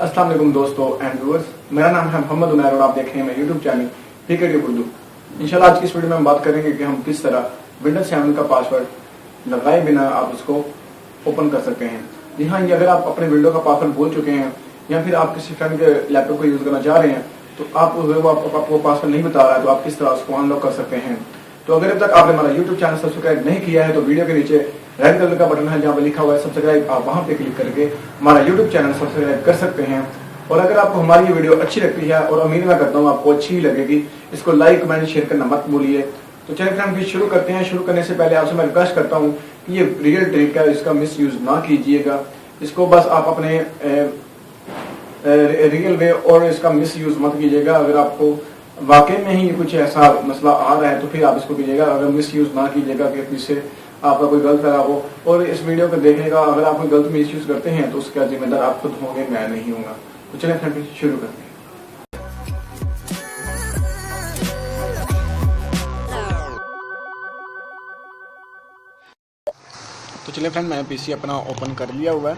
अस्सलाम वालेकुम दोस्तों एंड व्यूअर्स, मेरा नाम है मोहम्मद उमैर और आप देख रहे हैं मेरा यूट्यूब चैनल पीकेटी उर्दू। इंशाल्लाह आज की इस वीडियो में हम बात करेंगे कि हम किस तरह विंडोज 7 का पासवर्ड लगाए बिना आप उसको ओपन कर सकते हैं। जी हाँ, ये अगर आप अपने विंडो का पासवर्ड भूल चुके हैं या फिर आप किसी फ्रेंड के लैपटॉप को यूज करना चाह रहे हैं तो आपको पासवर्ड नहीं बता रहा है तो आप किस तरह उसको अनलॉक कर सकते हैं। तो अगर अब तक आपने हमारा यूट्यूब चैनल सब्सक्राइब नहीं किया है तो वीडियो के नीचे रेड कलर का बटन है जहाँ पे लिखा हुआ है सब्सक्राइब, आप वहां पे क्लिक करके हमारा यूट्यूब चैनल सब्सक्राइब कर सकते हैं। और अगर आपको हमारी ये वीडियो अच्छी लगती है और उम्मीद मैं करता हूँ आपको अच्छी ही लगेगी, इसको लाइक कमेंट शेयर करना मत भूलिए। तो चलिए फ्रेंड फिर शुरू करते हैं। शुरू करने से पहले आपसे मैं रिक्वेस्ट करता हूँ कि ये रियल ट्रिक है, इसका मिस यूज ना कीजिएगा। इसको बस आप अपने रियल वे और इसका मिस यूज मत कीजिएगा। अगर आपको वाकई में ही कुछ ऐसा मसला आ रहा है तो फिर आप इसको कीजिएगा, अगर मिस यूज ना कीजिएगा कि पीछे आपका कोई गलत फैला हो। और इस वीडियो को देखने का अगर आप कोई गलत मिस यूज करते हैं तो उसका जिम्मेदार आप खुद होंगे, मैं नहीं हूँ। तो चलिए फ्रेंड शुरू करते हैं। तो चलिए फ्रेंड मैंने पीसी अपना ओपन कर लिया हुआ है,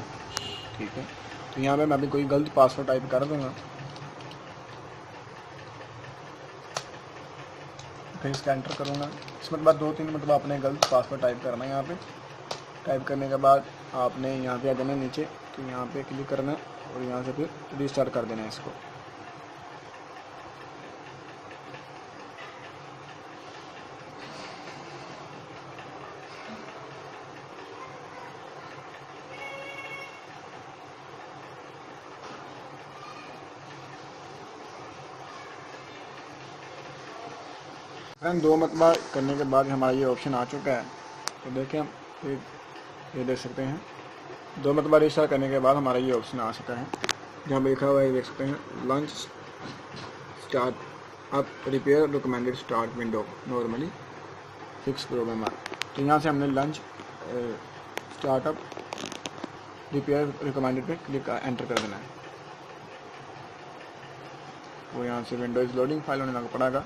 ठीक है। तो यहाँ पे मैं अभी कोई गलत पासवर्ड टाइप कर दूंगा, फिर इसका एंटर करूँगा। इसमें बाद 2-3 मतलब आपने गलत पासवर्ड टाइप करना है। यहाँ पे टाइप करने के बाद आपने यहाँ पे आ जाना नीचे, तो यहाँ पे क्लिक करना है और यहाँ से फिर रीस्टार्ट कर देना है इसको। फ्रेंड 2 मरतबा करने के बाद हमारा ये ऑप्शन आ चुका है। तो देखें हम ये देख सकते हैं, 2 मरतबा रीस्टार्ट करने के बाद हमारा ये ऑप्शन आ चुका है जहाँ पे लिखा हुआ है, देख सकते हैं launch start up repair recommended start window normally fix problem. तो यहाँ से हमने लॉन्च स्टार्टअप रिपेयर रिकमेंडेड पे क्लिक एंटर कर देना है। वो यहाँ से विंडोज लोडिंग फाइल होने लगा पड़ेगा।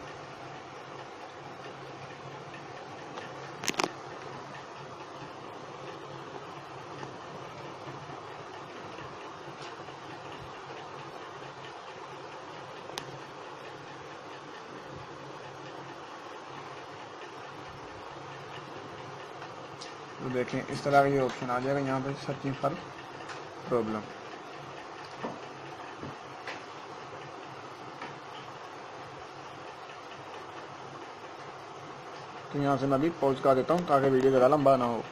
तो देखें इस तरह का ये ऑप्शन आ जाएगा यहाँ पे, सर्चिंग फॉर प्रॉब्लम। तो यहाँ से मैं अभी पॉज कर देता हूँ ताकि वीडियो ज़्यादा लंबा ना हो।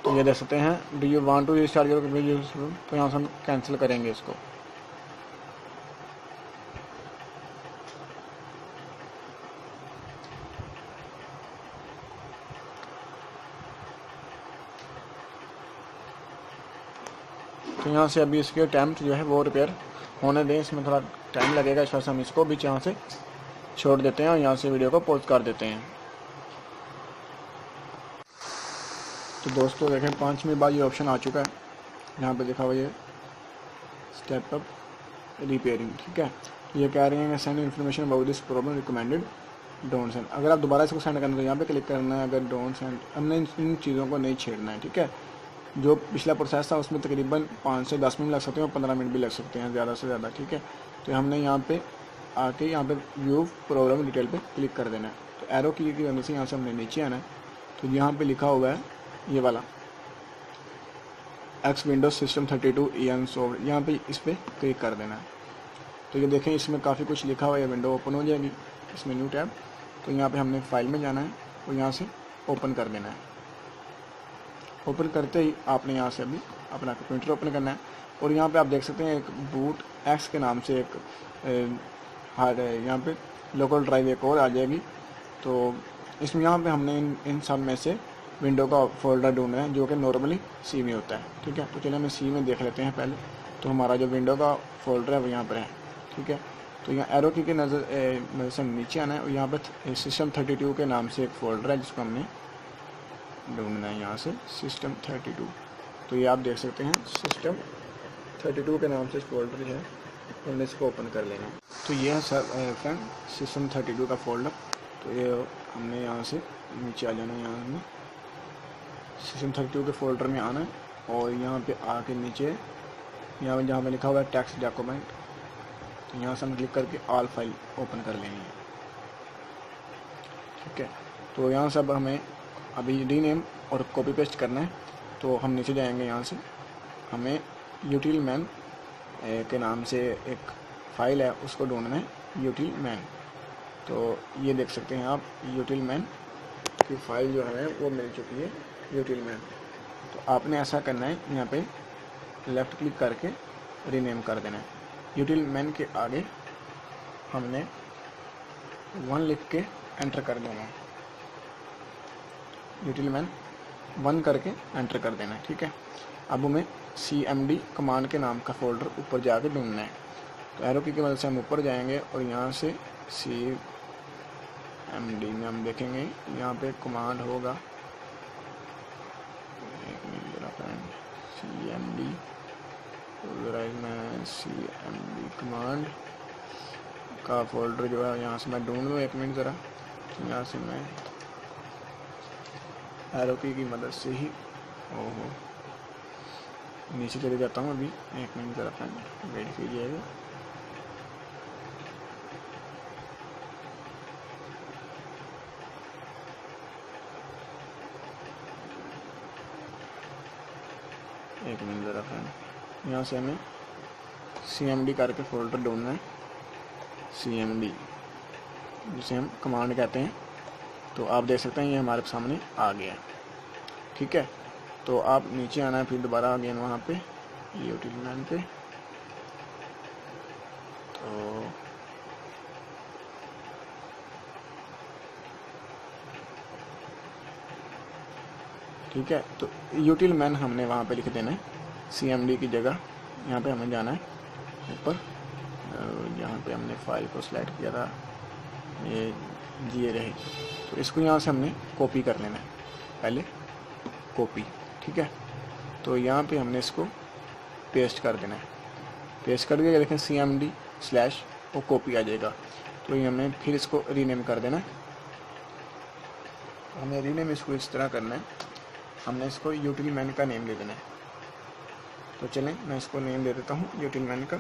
तो ये देख सकते हैं, do you want to restart your computer. तो यहाँ से हम कैंसिल करेंगे इसको। तो यहाँ से अभी इसके अटैम्प्ट जो है वो रिपेयर होने दें, इसमें थोड़ा टाइम लगेगा, इस वजह से हम इसको भी यहाँ से छोड़ देते हैं और यहाँ से वीडियो को पॉज कर देते हैं। तो दोस्तों देखें 5 मिनट बाद ये ऑप्शन आ चुका है, यहाँ पे लिखा हुआ ये स्टेप अप रिपेयरिंग, ठीक है। ये कह रहे हैं send information about this problem recommended don't send. अगर आप दोबारा इसको सेंड करना है तो यहाँ पे क्लिक करना है, अगर डोंट सेंड हमने इन चीज़ों को नहीं छेड़ना है, ठीक है। जो पिछला प्रोसेस था उसमें तकरीबन 5 से 10 मिनट लग सकते हैं और 15 मिनट भी लग सकते हैं ज़्यादा से ज़्यादा, ठीक है। तो हमने यहाँ पे आके यहाँ पे व्यू प्रॉब्लम डिटेल पे क्लिक कर देना है। तो एरो की वजह से यहाँ से हमने नीचे आना है। तो यहाँ पे लिखा हुआ है ये वाला x Windows system 32 EN soft, यहाँ पे इस पर क्लिक कर देना है। तो ये देखें इसमें काफ़ी कुछ लिखा हुआ है, विंडो ओपन हो जाएगी इसमें न्यू टैब। तो यहाँ पे हमने फाइल में जाना है और यहाँ से ओपन कर देना है। ओपन करते ही आपने यहाँ से अभी अपना कंप्यूटर ओपन करना है और यहाँ पे आप देख सकते हैं एक बूट एक्स के नाम से एक हार्ड है, यहाँ पे लोकल ड्राइव एक और आ जाएगी। तो इसमें यहाँ पे हमने इन सब में से विंडो का फोल्डर ढूंढना है जो कि नॉर्मली सी में होता है, ठीक है। तो चलिए हमें सी में देख लेते हैं पहले। तो हमारा जो विंडो का फोल्डर है वो यहाँ पर है, ठीक है। तो यहाँ एरो की नज़र से नीचे आना है और यहाँ पर सिस्टम 32 के नाम से एक फोल्डर है जिसको हमने ढूंढना है यहाँ से सिस्टम 32। तो ये आप देख सकते हैं सिस्टम 32 के नाम से फोल्डर है हमने इसको ओपन कर लेना है। तो ये है सर फ्रेंड System32 का फोल्डर। तो ये हमने यहाँ से नीचे आ जाना है, यहाँ में System32 के फोल्डर में आना है और यहाँ पे आके नीचे यहाँ जहाँ पे लिखा हुआ है टेक्स्ट डॉक्यूमेंट, तो यहाँ से हम क्लिक करके ऑल फाइल ओपन कर लेनी है। ठीक है, तो यहाँ से अब हमें अभी रीनेम और कॉपी पेस्ट करना है। तो हम नीचे जाएंगे, यहाँ से हमें यूटिल मैन के नाम से एक फ़ाइल है उसको ढूंढना है, यूटिल मैन। तो ये देख सकते हैं आप, यूटिल मैन की फ़ाइल जो है वो मिल चुकी है, यूटिल मैन। तो आपने ऐसा करना है, यहाँ पे लेफ़्ट क्लिक करके रीनेम कर देना है। यूटिल मैन के आगे हमने 1 लिख के एंटर कर देना है, यूटिल मैन 1 करके एंटर कर देना है। ठीक है, अब हमें CMD कमांड के नाम का फोल्डर ऊपर जाके ढूंढना है। तो एरो की मदद से हम ऊपर जाएंगे और यहाँ से CMD में हम देखेंगे यहाँ पे कमांड होगा, CMD कमांड का फोल्डर जो है यहाँ से मैं ढूंढ लूँ। 1 मिनट ज़रा, यहाँ से मैं एरो की मदद से ही नीचे चले जाता हूँ। अभी 1 मिनट ज़रा फ्रेंड वेट कीजिएगा। एक मिनट ज़रा फ्रेंड, यहाँ से हमें CMD करके फोल्डर ढूंढना है, CMD जिसे हम कमांड कहते हैं। तो आप देख सकते हैं ये हमारे सामने आ गया। ठीक है, तो आप नीचे आना है, फिर दोबारा अगेन वहाँ पे यूटिल मैन पे। तो ठीक है, तो यूटिल मैन हमने वहाँ पे लिख देना है CMD की जगह। यहाँ पे हमें जाना है ऊपर, यहाँ पे हमने फाइल को सिलेक्ट किया था, ये रहे। तो इसको यहाँ से हमने कॉपी कर लेना है, पहले कॉपी। ठीक है, तो यहाँ पे हमने इसको पेस्ट कर देना है। पेस्ट कर दिया, देखें CMD स्लैश वो कॉपी आ जाएगा। तो ये हमने फिर इसको रीनेम कर देना है। हमें रीनेम इसको इस तरह करना है, हमने इसको यूटिल मैन का नेम दे देना है। तो चलें मैं इसको नेम दे देता हूँ यूटिल मैन का,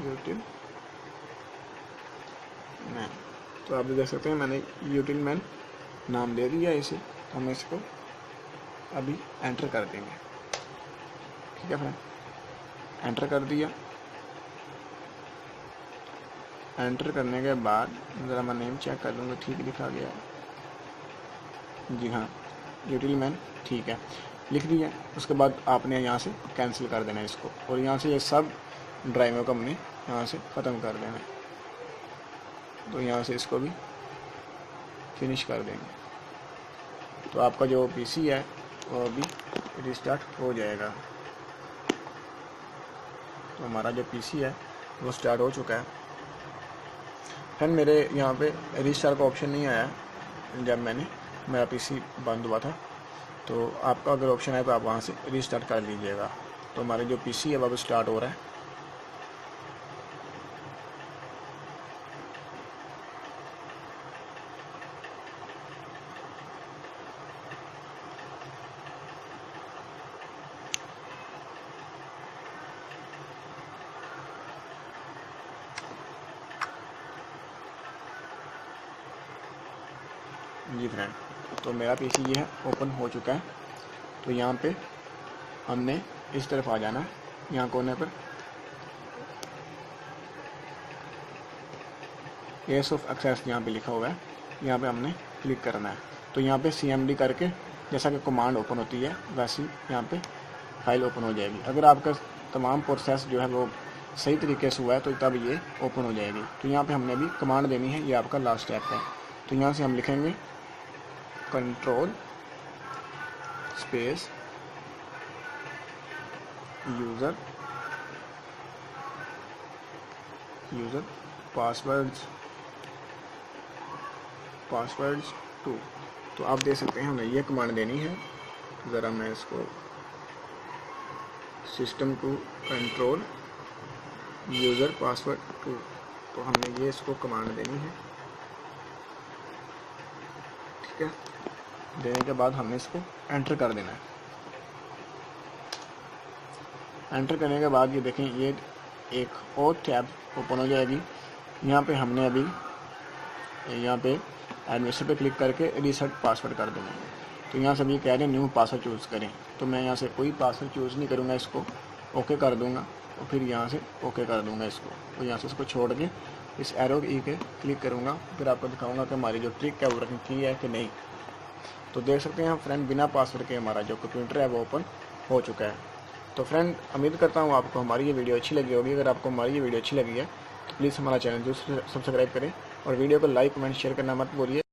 यूटिल मैन। तो आप देख सकते हैं मैंने यूटिल मैन नाम दे दिया इसे। तो हम इसको अभी एंटर कर देंगे। ठीक है फ्रेंड, एंटर कर दिया। एंटर करने के बाद ज़रा मैं नेम चेक कर लूँगा, ठीक लिखा गया है। जी हाँ, यूटिल मैन ठीक है, लिख दिया। उसके बाद आपने यहाँ से कैंसिल कर देना है इसको, और यहाँ से ये सब ड्राइवों का हमने यहाँ से ख़त्म कर देना है। तो यहाँ से इसको भी फिनिश कर देंगे। तो आपका जो PC है वो अभी रिस्टार्ट हो जाएगा। तो हमारा जो PC है वो स्टार्ट हो चुका है। फ्रेंड मेरे यहाँ पे रिस्टार्ट का ऑप्शन नहीं आया जब मेरा PC बंद हुआ था। तो आपका अगर ऑप्शन है तो आप वहाँ से रिस्टार्ट कर लीजिएगा। तो हमारे जो PC है वो स्टार्ट हो रहा है। जी फ्रेंड, तो मेरा PC ये है ओपन हो चुका है। तो यहाँ पे हमने इस तरफ आ जाना है, यहाँ कोने पर एस ऑफ एक्सेस यहाँ पे लिखा हुआ है, यहाँ पे हमने क्लिक करना है। तो यहाँ पे CMD करके जैसा कि कमांड ओपन होती है वैसे यहाँ पे फाइल ओपन हो जाएगी। अगर आपका तमाम प्रोसेस जो है वो सही तरीके से हुआ है तो तब ये ओपन हो जाएगी। तो यहाँ पे हमने अभी कमांड देनी है, ये आपका लास्ट स्टेप है। तो यहाँ से हम लिखेंगे कंट्रोल स्पेस यूज़र पासवर्ड्स 2। तो आप दे सकते हैं हमें ये कमांड देनी है ज़रा मैं इसको system to control user password to, तो हमने ये इसको कमांड देनी है। ठीक है, देने के बाद हमने इसको एंटर कर देना है। एंटर करने के बाद ये देखें, ये एक और टैब ओपन हो जाएगी। यहाँ पे हमने अभी यहाँ पे एडमिशन पे क्लिक करके रीसेट पासवर्ड कर देना है। तो यहाँ से अभी कह रहे हैं न्यू पासवर्ड चूज़ करें, तो मैं यहाँ से कोई पासवर्ड चूज़ नहीं करूँगा, इसको ओके कर दूँगा और फिर यहाँ से ओके कर दूँगा इसको। तो यहाँ से इसको छोड़ के इस एरो ई के क्लिक करूँगा, फिर आपको दिखाऊँगा कि हमारी जो ट्रिक है वो वर्किंग की है कि नहीं। तो देख सकते हैं फ्रेंड, बिना पासवर्ड के हमारा जो कंप्यूटर है वो ओपन हो चुका है। तो फ्रेंड, उम्मीद करता हूँ आपको हमारी ये वीडियो अच्छी लगी होगी। अगर आपको हमारी ये वीडियो अच्छी लगी है तो प्लीज़ हमारा चैनल जरूर सब्सक्राइब करें और वीडियो को लाइक कमेंट शेयर करना मत भूलिए।